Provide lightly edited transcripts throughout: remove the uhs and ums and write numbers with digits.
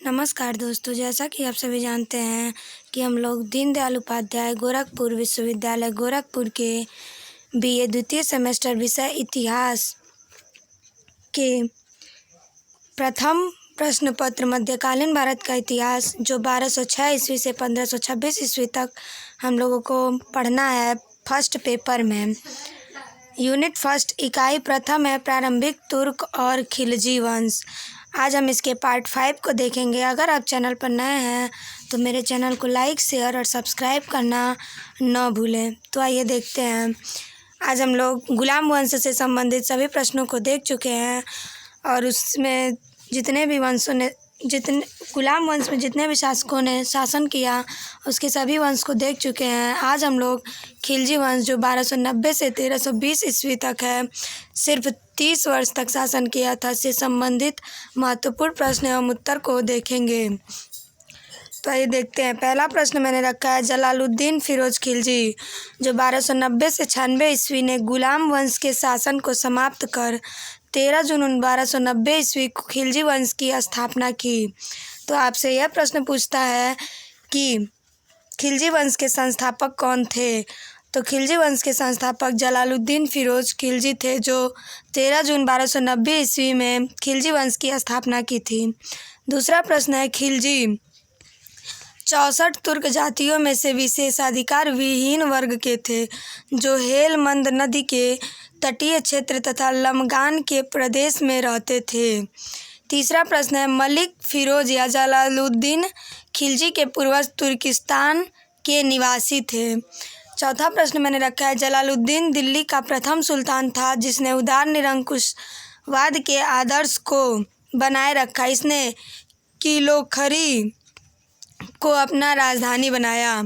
नमस्कार दोस्तों, जैसा कि आप सभी जानते हैं कि हम लोग दीनदयाल उपाध्याय गोरखपुर विश्वविद्यालय गोरखपुर के बीए द्वितीय सेमेस्टर विषय इतिहास के प्रथम प्रश्न पत्र मध्यकालीन भारत का इतिहास जो 1206 ईस्वी से 1526 ईस्वी तक हम लोगों को पढ़ना है फर्स्ट पेपर में। यूनिट फर्स्ट इकाई प्रथम है प्रारंभिक तुर्क और खिलजी वंश। आज हम इसके पार्ट 5 को देखेंगे। अगर आप चैनल पर नए हैं तो मेरे चैनल को लाइक, शेयर और सब्सक्राइब करना न भूलें। तो आइए देखते हैं। आज हम लोग गुलाम वंश से संबंधित सभी प्रश्नों को देख चुके हैं और उसमें गुलाम वंश में जितने भी शासकों ने शासन किया उसके सभी वंश को देख चुके हैं। आज हम लोग खिलजी वंश जो 1290 से 1320 ईस्वी तक है, सिर्फ 30 वर्ष तक शासन किया था, से संबंधित महत्वपूर्ण प्रश्न एवं उत्तर को देखेंगे। तो आइए देखते हैं। पहला प्रश्न मैंने रखा है, जलालुद्दीन फिरोज खिलजी जो 1290 से 96 ईस्वी ने गुलाम वंश के शासन को समाप्त कर 13 जून 1290 ईस्वी को खिलजी वंश की स्थापना की। तो आपसे यह प्रश्न पूछता है कि खिलजी वंश के संस्थापक कौन थे। तो खिलजी वंश के संस्थापक जलालुद्दीन फिरोज खिलजी थे जो 13 जून 1290 ईस्वी में खिलजी वंश की स्थापना की थी। दूसरा प्रश्न है, खिलजी 64 तुर्क जातियों में से विशेषाधिकार विहीन वर्ग के थे जो हेलमंद नदी के तटीय क्षेत्र तथा लमगान के प्रदेश में रहते थे। तीसरा प्रश्न है, मलिक फिरोज या जलालुद्दीन खिलजी के पूर्वज तुर्किस्तान के निवासी थे। चौथा प्रश्न मैंने रखा है, जलालुद्दीन दिल्ली का प्रथम सुल्तान था जिसने उदार निरंकुशवाद के आदर्श को बनाए रखा। इसने किलोखरी को अपना राजधानी बनाया।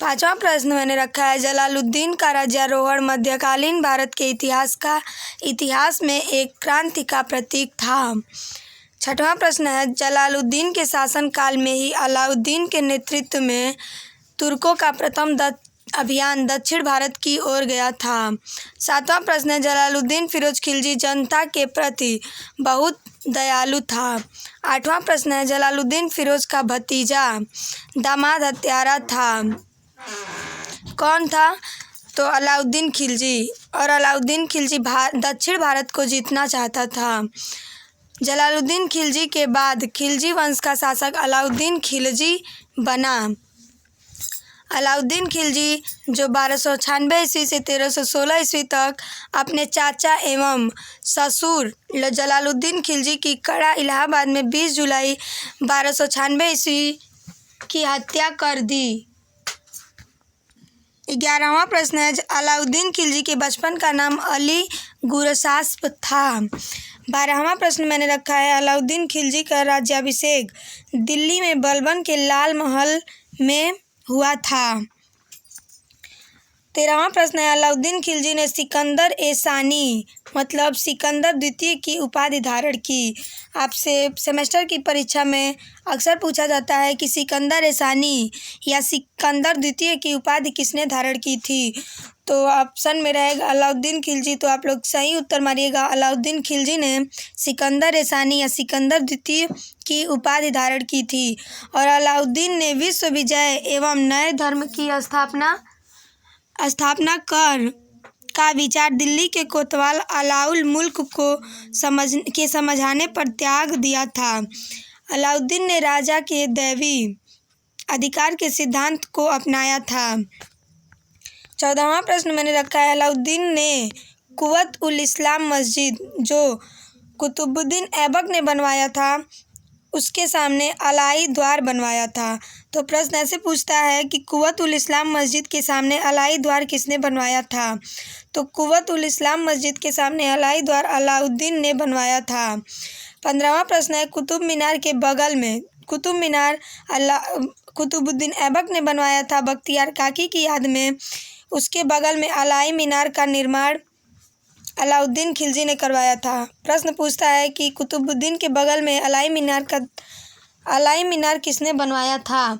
पांचवा प्रश्न मैंने रखा है, जलालुद्दीन का राज्यारोहण मध्यकालीन भारत के इतिहास में एक क्रांति का प्रतीक था। छठवां प्रश्न है, जलालुद्दीन के शासनकाल में ही अलाउद्दीन के नेतृत्व में तुर्कों का प्रथम अभियान दक्षिण भारत की ओर गया था। सातवां प्रश्न है, जलालुद्दीन फिरोज खिलजी जनता के प्रति बहुत दयालु था। आठवां प्रश्न है, जलालुद्दीन फिरोज का भतीजा दामाद हत्यारा था, कौन था। तो अलाउद्दीन खिलजी। और अलाउद्दीन खिलजी दक्षिण भारत को जीतना चाहता था। जलालुद्दीन खिलजी के बाद खिलजी वंश का शासक अलाउद्दीन खिलजी बना। अलाउद्दीन खिलजी जो 1296 ईस्वी से 1316 ईस्वी तक अपने चाचा एवं ससुर जलालुद्दीन खिलजी की कड़ा इलाहाबाद में 20 जुलाई 1296 ईस्वी की हत्या कर दी। 11वां प्रश्न है, अलाउद्दीन खिलजी के बचपन का नाम अली गुरसास्प था। 12वां प्रश्न मैंने रखा है, अलाउद्दीन खिलजी का राज्याभिषेक दिल्ली में बलबन के लाल महल में हुआ था। 13वां प्रश्न है, अलाउद्दीन खिलजी ने सिकंदर ए सानी मतलब सिकंदर द्वितीय की उपाधि धारण की। आपसे सेमेस्टर की परीक्षा में अक्सर पूछा जाता है कि सिकंदर ए सानी या सिकंदर द्वितीय की उपाधि किसने धारण की थी। तो ऑप्शन में रहेगा अलाउद्दीन खिलजी। तो आप लोग सही उत्तर मारिएगा, अलाउद्दीन खिलजी ने सिकंदर ए सानी या सिकंदर द्वितीय की उपाधि धारण की थी। और अलाउद्दीन ने विश्व विजय एवं नए धर्म की स्थापना कर का विचार दिल्ली के कोतवाल अलाउल मुल्क को समझाने पर त्याग दिया था। अलाउद्दीन ने राजा के दैवी अधिकार के सिद्धांत को अपनाया था। 14वां प्रश्न मैंने रखा है, अलाउद्दीन ने कुव्वत उल इस्लाम मस्जिद जो कुतुबुद्दीन ऐबक ने बनवाया था उसके सामने अलाई द्वार बनवाया था। तो प्रश्न ऐसे पूछता है कि कुव्वत उल इस्लाम मस्जिद के सामने अलाई द्वार किसने बनवाया था। तो कुव्वत उल इस्लाम मस्जिद के सामने अलाई द्वार अलाउद्दीन ने बनवाया था। 15वां प्रश्न है, कुतुब मीनार के बगल में कुतुब मीनार कुतुबुद्दीन ऐबक ने बनवाया था बख्तियार काकी की याद में। उसके बगल में अलाई मीनार का निर्माण अलाउद्दीन खिलजी ने करवाया था। प्रश्न पूछता है कि कुतुबुद्दीन के बगल में अलाई मीनार किसने बनवाया था।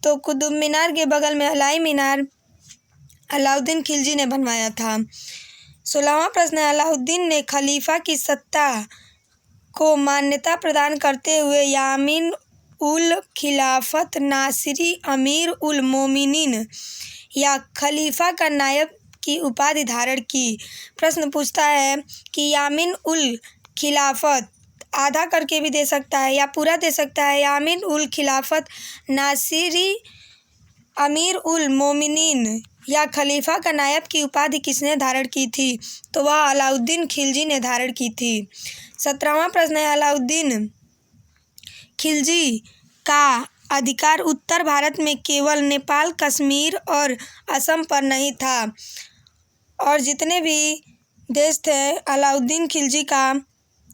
तो कुतुब मीनार के बगल में अलाई मीनार अलाउद्दीन खिलजी ने बनवाया था। 16वां प्रश्न है, अलाउद्दीन ने खलीफा की सत्ता को मान्यता प्रदान करते हुए यामीन उल खिलाफत नासिरी अमीर उल मोमिनीन या खलीफा का नायब की उपाधि धारण की। प्रश्न पूछता है कि यामीन उल खिलाफत आधा करके भी दे सकता है या पूरा दे सकता है। यामीन उल खिलाफत नासिरी अमीर उल मोमिनीन या खलीफा का नायब की उपाधि किसने धारण की थी? तो वह अलाउद्दीन खिलजी ने धारण की थी। 17वां प्रश्न है, अलाउद्दीन खिलजी का अधिकार उत्तर भारत में केवल नेपाल, कश्मीर और असम पर नहीं था और जितने भी देश थे अलाउद्दीन खिलजी का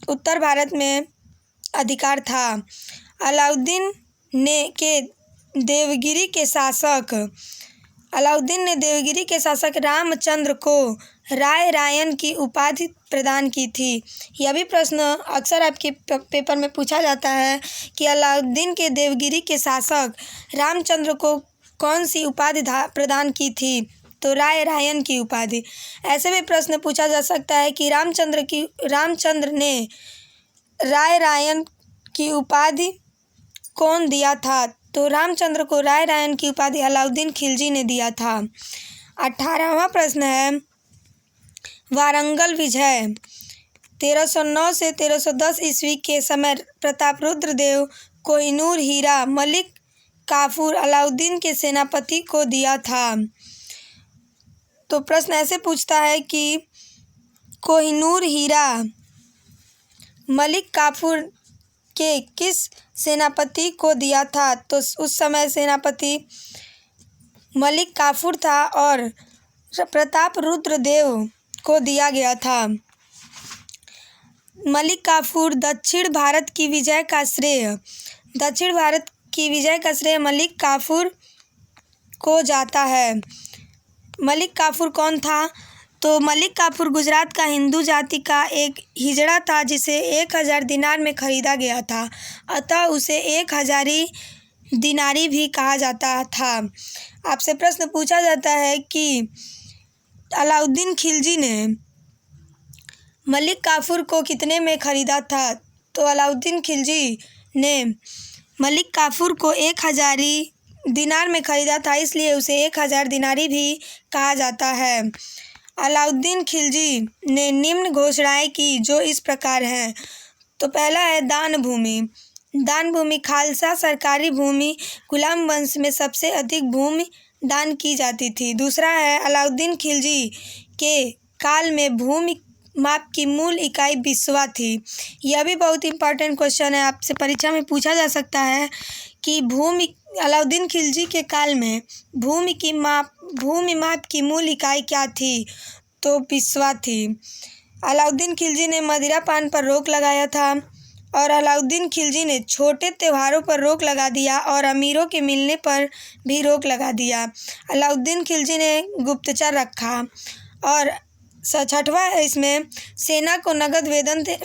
उत्तर भारत में अधिकार था। अलाउद्दीन ने देवगिरी के शासक रामचंद्र को राय रायन की उपाधि प्रदान की थी। यह भी प्रश्न अक्सर आपके पेपर में पूछा जाता है कि अलाउद्दीन के देवगिरी के शासक रामचंद्र को कौन सी उपाधि प्रदान की थी? तो राय रायन की उपाधि। ऐसे भी प्रश्न पूछा जा सकता है कि रामचंद्र ने राय रायन की उपाधि कौन दिया था? तो रामचंद्र को राय रायन की उपाधि अलाउद्दीन खिलजी ने दिया था। 18वां प्रश्न है, वारंगल विजय 1309 से 1310 ईस्वी के समय प्रतापरुद्र देव कोहिनूर हीरा मलिक काफूर अलाउद्दीन के सेनापति को दिया था। तो प्रश्न ऐसे पूछता है कि कोहिनूर हीरा मलिक काफूर के किस सेनापति को दिया था? तो उस समय सेनापति मलिक काफूर था और प्रतापरुद्र देव को दिया गया था। मलिक काफूर दक्षिण भारत की विजय का श्रेय मलिक काफूर को जाता है। मलिक काफूर कौन था? तो मलिक काफूर गुजरात का हिंदू जाति का एक हिजड़ा था जिसे 1000 दिनार में खरीदा गया था, अतः उसे 1000 दिनारी भी कहा जाता था। आपसे प्रश्न पूछा जाता है कि अलाउद्दीन खिलजी ने मलिक काफूर को कितने में खरीदा था? तो अलाउद्दीन खिलजी ने मलिक काफूर को 1000 दिनार में खरीदा था, इसलिए उसे 1000 दिनारी भी कहा जाता है। अलाउद्दीन खिलजी ने निम्न घोषणाएं की जो इस प्रकार हैं। तो पहला है दान भूमि खालसा सरकारी भूमि गुलाम वंश में सबसे अधिक भूमि दान की जाती थी। दूसरा है अलाउद्दीन खिलजी के काल में भूमि माप की मूल इकाई बिस्वा थी। यह भी बहुत इंपॉर्टेंट क्वेश्चन है, आपसे परीक्षा में पूछा जा सकता है कि अलाउद्दीन खिलजी के काल में भूमि माप की मूल इकाई क्या थी? तो बिस्वा थी। अलाउद्दीन खिलजी ने मदिरा पान पर रोक लगाया था और अलाउद्दीन खिलजी ने छोटे त्योहारों पर रोक लगा दिया और अमीरों के मिलने पर भी रोक लगा दिया। अलाउद्दीन खिलजी ने गुप्तचर रखा और 6वां इसमें सेना को नगद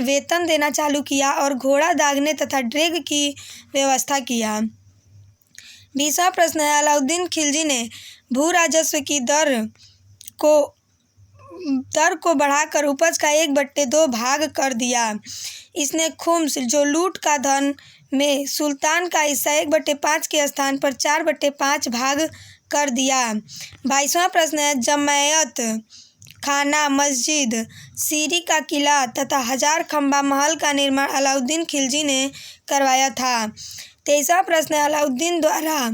वेतन देना चालू किया और घोड़ा दागने तथा ड्रैग की व्यवस्था किया। 20वां प्रश्न है, अलाउद्दीन खिलजी ने भू राजस्व की दर को बढ़ाकर उपज का 1/2 भाग कर दिया। इसने खुम्स जो लूट का धन में सुल्तान का हिस्सा 1/5 के स्थान पर 4/5 भाग कर दिया। 22वां प्रश्न है, जमायत खाना, मस्जिद, सीरी का किला तथा 1000 खंबा महल का निर्माण अलाउद्दीन खिलजी ने करवाया था। 23वां प्रश्न है, अलाउद्दीन द्वारा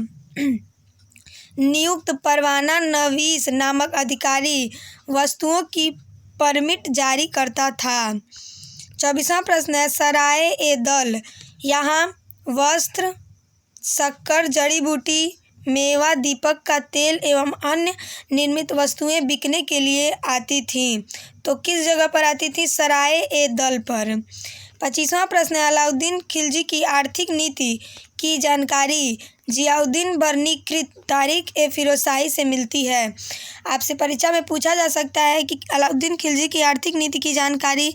नियुक्त परवाना नवीस नामक अधिकारी वस्तुओं की परमिट जारी करता था। 24वां प्रश्न है, सराय ए दल यहाँ वस्त्र, शक्कर, जड़ी बूटी, मेवा, दीपक का तेल एवं अन्य निर्मित वस्तुएं बिकने के लिए आती थीं। तो किस जगह पर आती थी? सराय ए दल पर। 25वां प्रश्न है, अलाउद्दीन खिलजी की आर्थिक नीति की जानकारी जियाउद्दीन बर्नी कृत तारीख ए फिरोजशाही से मिलती है। आपसे परीक्षा में पूछा जा सकता है कि अलाउद्दीन खिलजी की आर्थिक नीति की जानकारी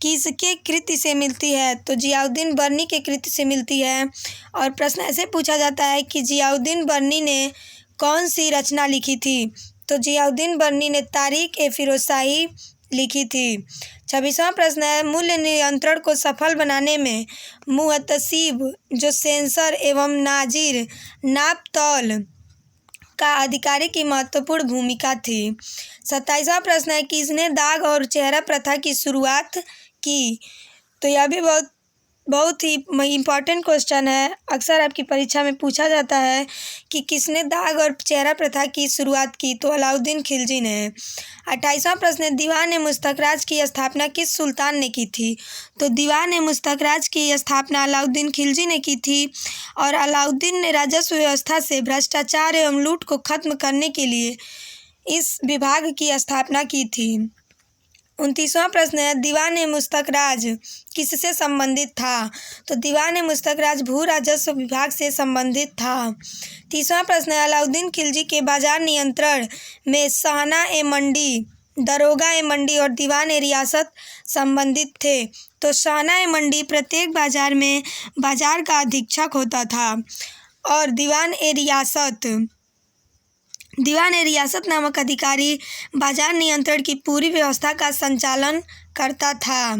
किसके कृत्य से मिलती है? तो जियाउद्दीन बर्नी के कृत्य से मिलती है। और प्रश्न ऐसे पूछा जाता है कि जियाउद्दीन बर्नी ने कौन सी रचना लिखी थी? तो जियाउद्दीन बर्नी ने तारीख ए फिरोजशाही लिखी थी। 26वां प्रश्न है, मूल्य नियंत्रण को सफल बनाने में मुहतसिब जो सेंसर एवं नाजिर नाप तौल का अधिकारी की महत्वपूर्ण भूमिका थी। 27वां प्रश्न है, किसने दाग और चेहरा प्रथा की शुरुआत की? तो यह भी बहुत ही इम्पॉर्टेंट क्वेश्चन है। अक्सर आपकी परीक्षा में पूछा जाता है कि किसने दाग और चेहरा प्रथा की शुरुआत की? तो अलाउद्दीन खिलजी ने। 28वां प्रश्न है, दीवान मुस्तकराज की स्थापना किस सुल्तान ने की थी? तो दीवान मुस्तकराज की स्थापना अलाउद्दीन खिलजी ने की थी और अलाउद्दीन ने राजस्व व्यवस्था से भ्रष्टाचार एवं लूट को खत्म करने के लिए इस विभाग की स्थापना की थी। 29वां प्रश्न है, दीवान मुस्तकराज किससे संबंधित था? तो दीवान मुस्तकराज भू राजस्व विभाग से संबंधित था। 30वां प्रश्न है, अलाउद्दीन खिलजी के बाजार नियंत्रण में शाहना ए मंडी, दरोगा ए मंडी और दीवान ए रियासत संबंधित थे। तो शाहना ए मंडी प्रत्येक बाजार में बाजार का अधीक्षक होता था और दीवान ए रियासत नामक अधिकारी बाजार नियंत्रण की पूरी व्यवस्था का संचालन करता था।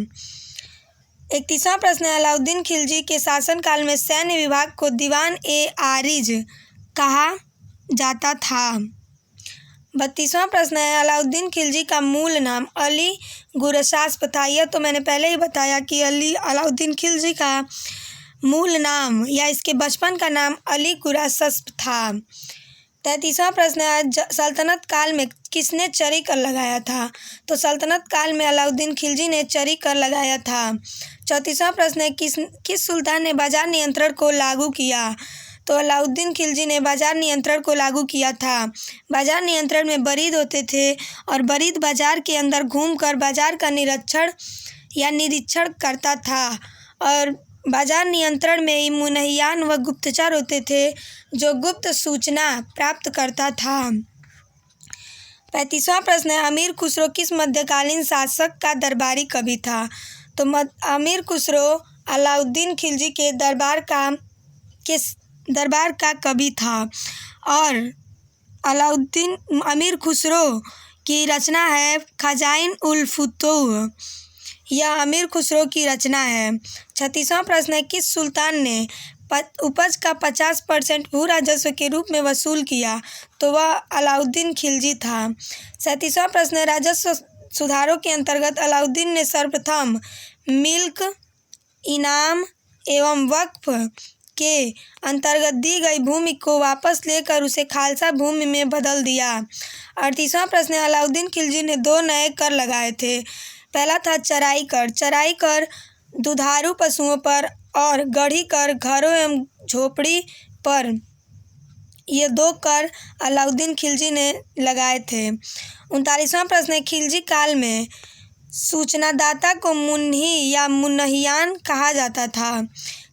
31वां प्रश्न है, अलाउद्दीन खिलजी के शासनकाल में सैन्य विभाग को दीवान ए आरिज कहा जाता था। 32वां प्रश्न है, अलाउद्दीन खिलजी का मूल नाम अली गुरशास्प था। यह तो मैंने पहले ही बताया कि अलाउद्दीन खिलजी का मूल नाम या इसके बचपन का नाम अली गुरशास्प था। 33वां प्रश्न है, सल्तनत काल में किसने चरी कर लगाया था? तो सल्तनत काल में अलाउद्दीन खिलजी ने चरी कर लगाया था। 34वां प्रश्न है, किस सुल्तान ने बाजार नियंत्रण को लागू किया? तो अलाउद्दीन खिलजी ने बाजार नियंत्रण को लागू किया था। बाजार नियंत्रण में बरीद होते थे और बरीद बाजार के अंदर घूमकर बाजार का निरीक्षण करता था और बाजार नियंत्रण में ही मुनहियान व गुप्तचर होते थे जो गुप्त सूचना प्राप्त करता था। 35वां प्रश्न है, अमीर खुसरो किस मध्यकालीन शासक का दरबारी कवि था? तो अमीर खुसरो अलाउद्दीन खिलजी के दरबार का कवि था और अमीर खुसरो की रचना है खजाइन उल फुतूह। यह अमीर खुसरो की रचना है। 36वां प्रश्न है, किस सुल्तान ने उपज का 50% भू राजस्व के रूप में वसूल किया? तो वह अलाउद्दीन खिलजी था। 37वां प्रश्न है, राजस्व सुधारों के अंतर्गत अलाउद्दीन ने सर्वप्रथम मिल्क, इनाम एवं वक्फ के अंतर्गत दी गई भूमि को वापस लेकर उसे खालसा भूमि में बदल दिया। 38वां प्रश्न है, अलाउद्दीन खिलजी ने 2 नए कर लगाए थे। पहला था चराई कर दुधारू पशुओं पर और गढ़ी कर घरों एवं झोपड़ी पर। ये 2 कर अलाउद्दीन खिलजी ने लगाए थे। 39वां प्रश्न है, खिलजी काल में सूचनादाता को मुन्ही या मुन्हियान कहा जाता था।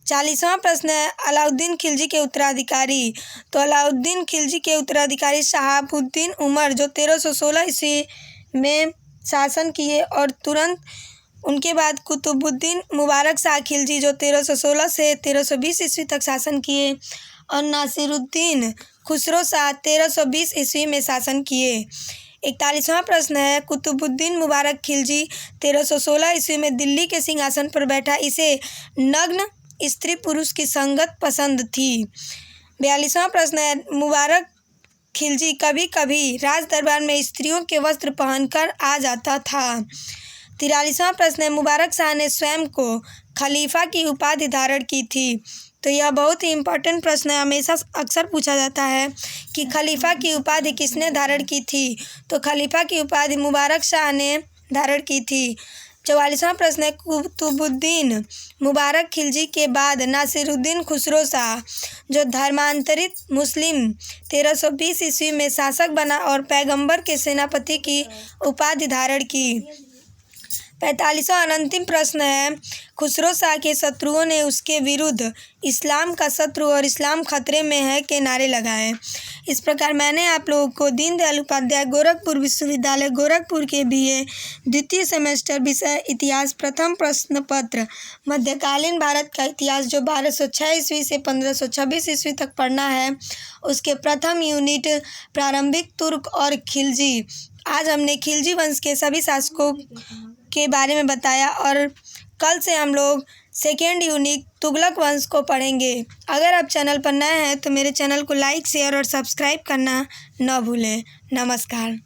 40वां प्रश्न है, अलाउद्दीन खिलजी के उत्तराधिकारी। तो अलाउद्दीन खिलजी के उत्तराधिकारी शहाबुद्दीन उमर जो 1316 ईस्वी में शासन किए और तुरंत उनके बाद कुतुबुद्दीन मुबारक शाह खिलजी जो 1316 से 1320 ईस्वी तक शासन किए और नासिरुद्दीन खुसरो शाह 1320 ईस्वी में शासन किए। 41वां प्रश्न है, कुतुबुद्दीन मुबारक खिलजी 1316 ईस्वी में दिल्ली के सिंहासन पर बैठा। इसे नग्न स्त्री पुरुष की संगत पसंद थी। 42वां प्रश्न है, मुबारक खिलजी कभी कभी राज दरबार में स्त्रियों के वस्त्र पहनकर आ जाता था। 43वां प्रश्न है, मुबारक शाह ने स्वयं को खलीफा की उपाधि धारण की थी। तो यह बहुत ही इम्पोर्टेंट प्रश्न है, हमेशा अक्सर पूछा जाता है कि खलीफा की उपाधि किसने धारण की थी? तो खलीफा की उपाधि मुबारक शाह ने धारण की थी। 44वां प्रश्न है, कुतुबुद्दीन मुबारक खिलजी के बाद नासिरुद्दीन खुसरो शाह जो धर्मांतरित मुस्लिम 1320 ईस्वी में शासक बना और पैगंबर के सेनापति की उपाधि धारण की। 45वां और अंतिम प्रश्न है, खुसरो शाह के शत्रुओं ने उसके विरुद्ध इस्लाम का शत्रु और इस्लाम खतरे में है के नारे लगाए। इस प्रकार मैंने आप लोगों को दीनदयाल उपाध्याय गोरखपुर विश्वविद्यालय गोरखपुर के BA द्वितीय सेमेस्टर विषय इतिहास प्रथम प्रश्न पत्र मध्यकालीन भारत का इतिहास जो 1206 ईस्वी से 1526 ईस्वी तक पढ़ना है, उसके प्रथम यूनिट प्रारंभिक तुर्क और खिलजी। आज हमने खिलजी वंश के सभी शासकों के बारे में बताया और कल से हम लोग सेकेंड यूनिट तुगलक वंश को पढ़ेंगे। अगर आप चैनल पर नए हैं तो मेरे चैनल को लाइक शेयर और सब्सक्राइब करना न भूलें। नमस्कार।